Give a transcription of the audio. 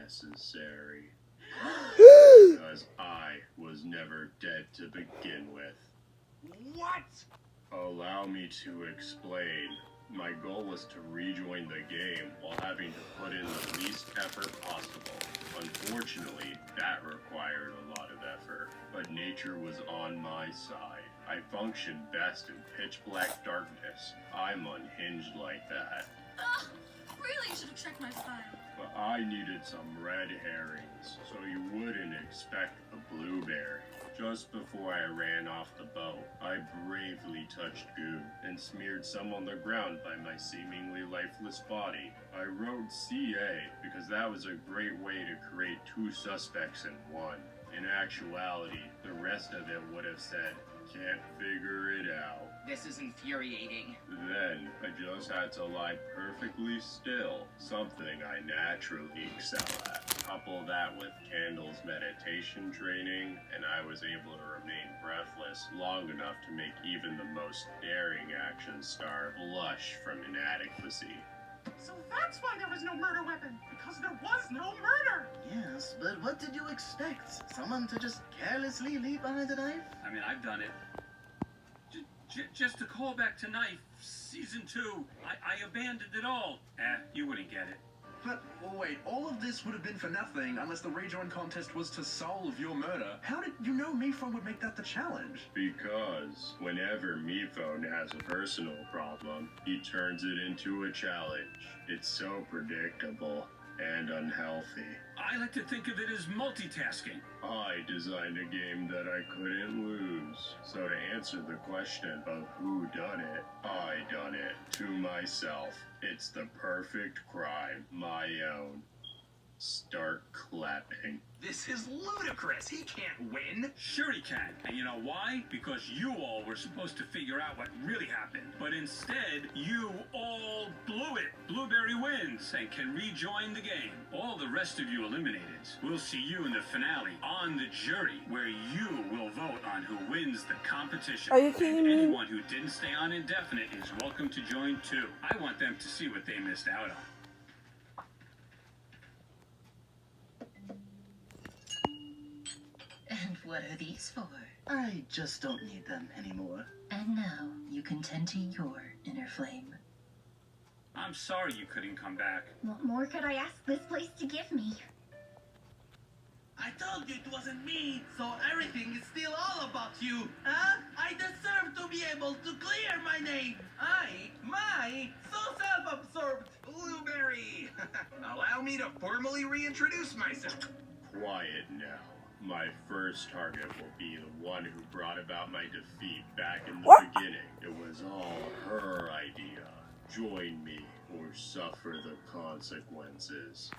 necessary. Because I was never dead to begin with. What? Allow me to explain. My goal was to rejoin the game while having to put in the least effort possible. Unfortunately, that required a lot of effort, but nature was on my side. I functioned best in pitch black darkness. I'm unhinged like that. Ugh, really, you should have checked my file. But I needed some red herrings, so you wouldn't expect the blueberry. Just before I ran off the boat, I bravely touched goo and smeared some on the ground by my seemingly lifeless body. I wrote CA because that was a great way to create two suspects in one. In actuality, the rest of it would have said, "Can't figure it out." This is infuriating. Then, I just had to lie perfectly still, something I naturally excel at. Couple that with Candle's meditation training, and I was able to remain breathless long enough to make even the most daring action star blush from inadequacy. So that's why there was no murder weapon, because there was no murder! Yes, but what did you expect? Someone to just carelessly leave behind a knife? I mean, I've done it. Just to call back to Knife, Season 2, I abandoned it all. You wouldn't get it. But, wait, all of this would have been for nothing unless the rejoin contest was to solve your murder. How did you know Mephone would make that the challenge? Because whenever Mephone has a personal problem, he turns it into a challenge. It's so predictable and unhealthy. I like to think of it as multitasking. I designed a game that I couldn't lose. So to answer the question of who done it, I done it to myself. It's the perfect crime, my own. Start clapping. This is ludicrous. He can't win. Sure he can. And you know why? Because you all were supposed to figure out what really happened. But instead, you all blew it. Blueberry wins and can rejoin the game. All the rest of you eliminated. We'll see you in the finale on the jury, where you will vote on who wins the competition. Are you kidding and me? anyone who didn't stay on indefinite is welcome to join too. I want them to see what they missed out on. And what are these for? I just don't need them anymore. And now you can tend to your inner flame. I'm sorry you couldn't come back. What more could I ask this place to give me? I told you it wasn't me, so everything is still all about you, huh? I deserve to be able to clear my name. So self-absorbed Blueberry! Allow me to formally reintroduce myself. Quiet now. My first target will be the one who brought about my defeat back in the What? beginning. It was all her idea. Join me or suffer the consequences.